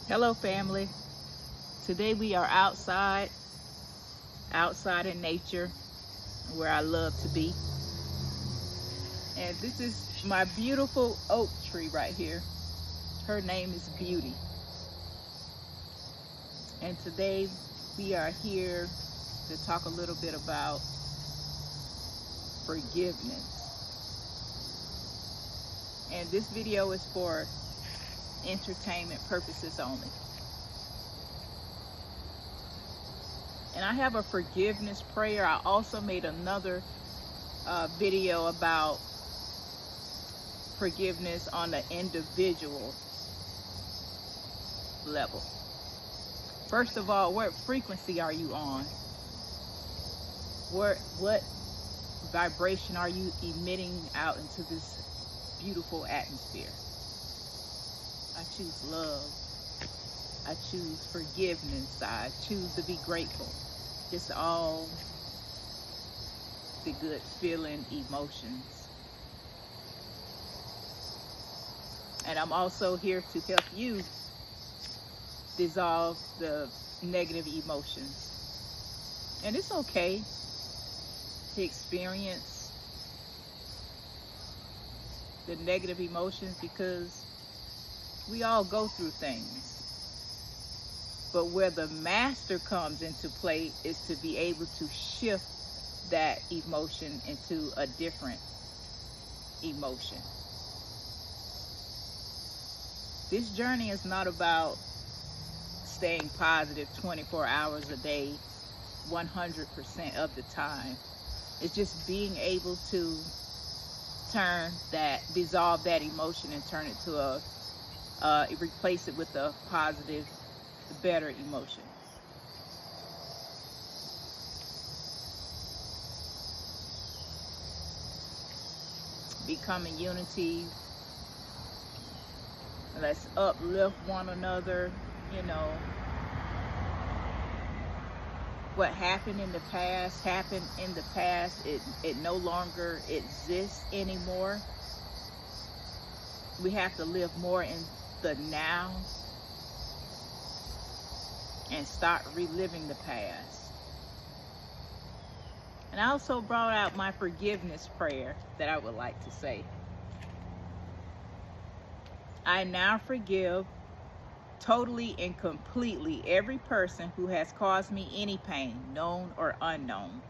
Hello family. Today we are outside in nature where I love to be. And this is my beautiful oak tree right here. Her name is Beauty. And today we are here to talk a little bit about forgiveness. And this video is for entertainment purposes only. And I have a forgiveness prayer. I also made another video about forgiveness on the individual level. First of all, what frequency are you on? What vibration are you emitting out into this beautiful atmosphere? I choose love. I choose forgiveness. I choose to be grateful. Just all the good feeling emotions. And I'm also here to help you dissolve the negative emotions. And it's okay to experience the negative emotions because we all go through things. But where the master comes into play is to be able to shift that emotion into a different emotion. This journey is not about staying positive 24 hours a day, 100% of the time. It's just being able to dissolve that emotion and turn it to replace it with a positive, better emotion. Becoming unity. Let's uplift one another. You know, what happened in the past happened in the past. It no longer exists anymore. We have to live more in the now and start reliving the past. And I also brought out my forgiveness prayer that I would like to say. I now forgive totally and completely every person who has caused me any pain, known or unknown.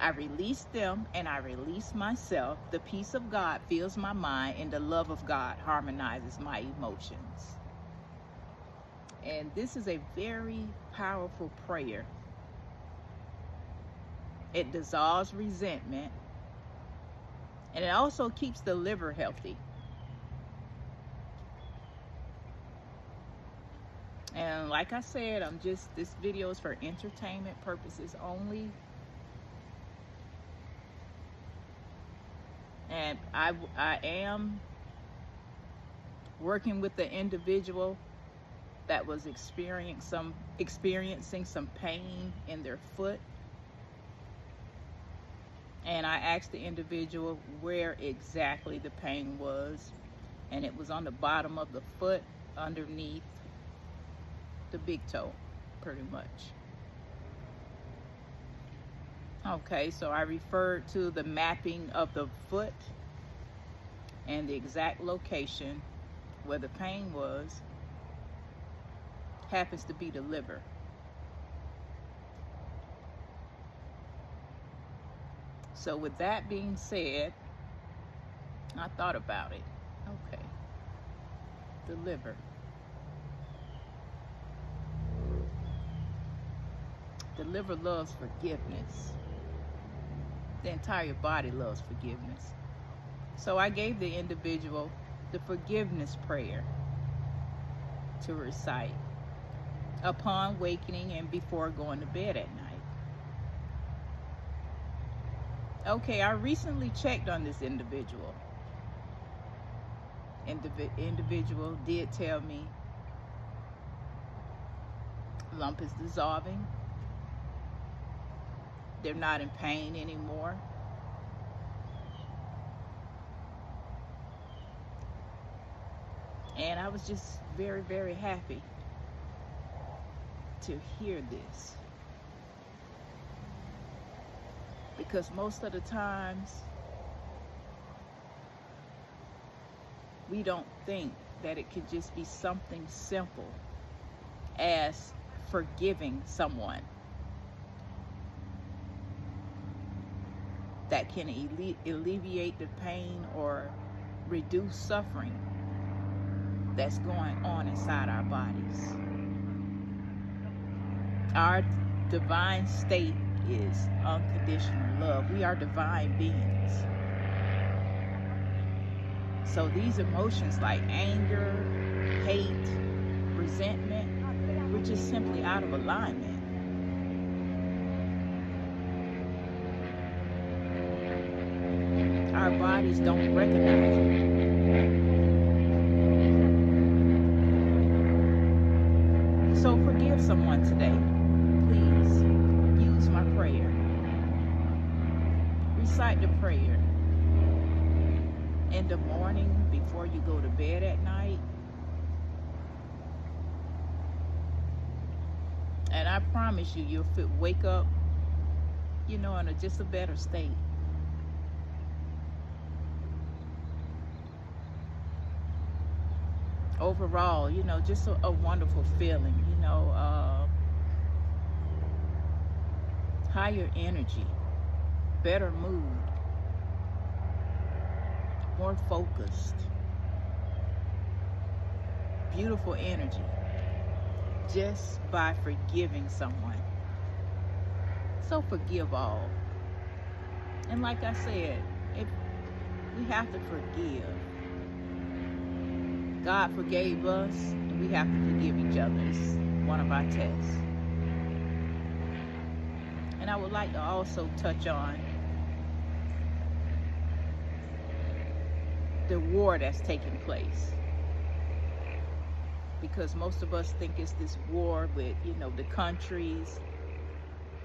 I release them and I release myself. The peace of God fills my mind and the love of God harmonizes my emotions. And this is a very powerful prayer. It dissolves resentment and it also keeps the liver healthy. And like I said, this video is for entertainment purposes only. And I am working with the individual that was experiencing some pain in their foot. And I asked the individual where exactly the pain was. And it was on the bottom of the foot underneath the big toe, pretty much. Okay, so I referred to the mapping of the foot and the exact location where the pain was happens to be the liver. So with that being said, I thought about it. Okay, the liver. The liver loves forgiveness. The entire body loves forgiveness. So I gave the individual the forgiveness prayer to recite upon wakening and before going to bed at night. Okay, I recently checked on this individual. Individual did tell me lump is dissolving. They're not in pain anymore. And I was just very, very happy. to hear this, because most of the times we don't think that it could just be something simple as forgiving someone that can alleviate the pain or reduce suffering that's going on inside our bodies. Our divine state is unconditional love. We are divine beings. So these emotions like anger, hate, resentment, we're just simply out of alignment. Our bodies don't recognize it. So forgive someone today. Please use my prayer. Recite the prayer in the morning before you go to bed at night. And I promise you, you'll wake up, in just a better state. Overall, just a wonderful feeling, higher energy, better mood, more focused, beautiful energy, just by forgiving someone. So forgive all. And like I said, if we have to forgive. God forgave us, and we have to forgive each other. It's one of our tests. And I would like to also touch on the war that's taking place. Because most of us think it's this war with, the countries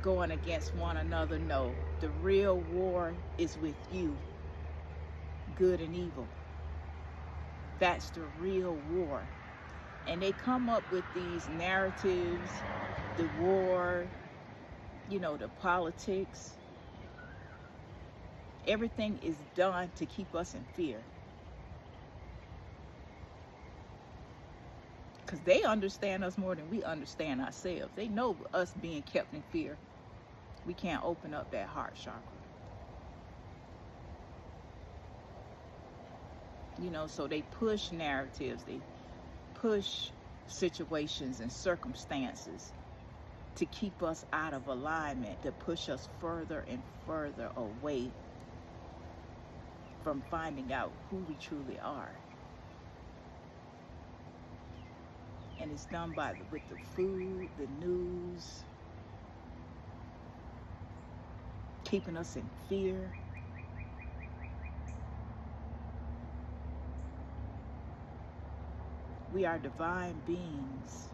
going against one another. No, the real war is with you, good and evil. That's the real war. And they come up with these narratives, the war, the politics. Everything is done to keep us in fear. Because they understand us more than we understand ourselves. They know us being kept in fear. We can't open up that heart chakra. So they push narratives, they push situations and circumstances to keep us out of alignment, to push us further and further away from finding out who we truly are. And it's done with the food, the news, keeping us in fear. We are divine beings,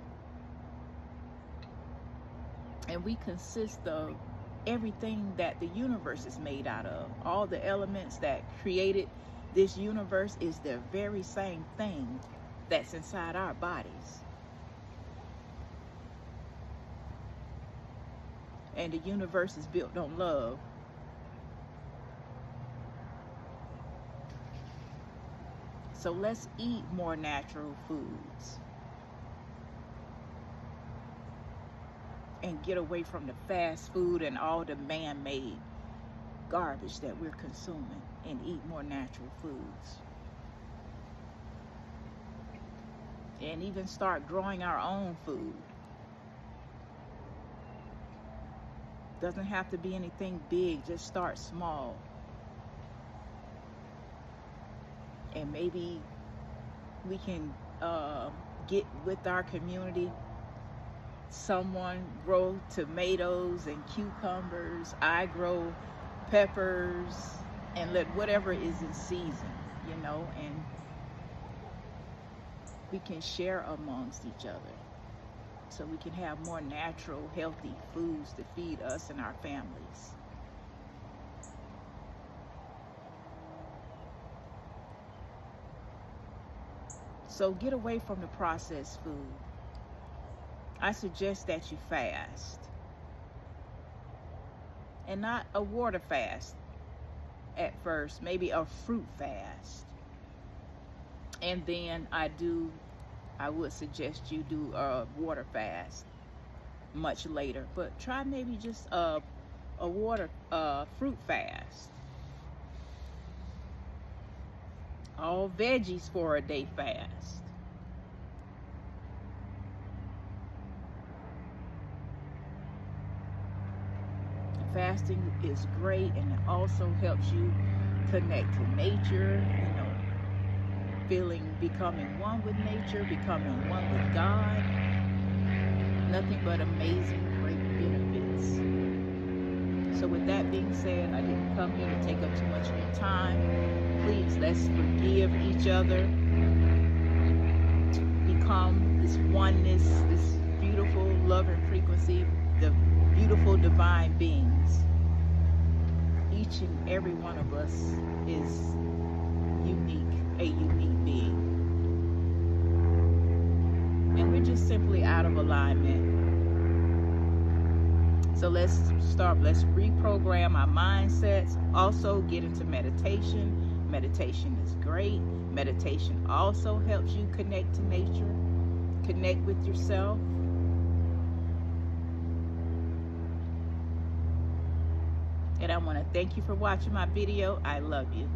and we consist of everything that the universe is made out of. All the elements that created this universe is the very same thing that's inside our bodies. And the universe is built on love. So let's eat more natural foods and get away from the fast food and all the man-made garbage that we're consuming, and eat more natural foods. And even start growing our own food. Doesn't have to be anything big, just start small. And maybe we can get with our community. Someone grow tomatoes and cucumbers. I grow peppers, and let whatever is in season, and we can share amongst each other so we can have more natural, healthy foods to feed us and our families. So get away from the processed food. I suggest that you fast. And not a water fast at first, maybe a fruit fast. And then I would suggest you do a water fast much later. But try maybe just a fruit fast. All veggies for a day fast. Fasting is great, and it also helps you connect to nature, becoming one with nature, becoming one with God. Nothing but amazing, great benefits. So with that being said, I didn't come here to take up too much of your time. Please, let's forgive each other. Become this oneness, this beautiful love and frequency, the beautiful divine beings. Each and every one of us is unique, a unique being. And we're just simply out of alignment. So let's reprogram our mindsets. Also get into meditation. Meditation is great. Meditation also helps you connect to nature, connect with yourself. And I want to thank you for watching my video. I love you.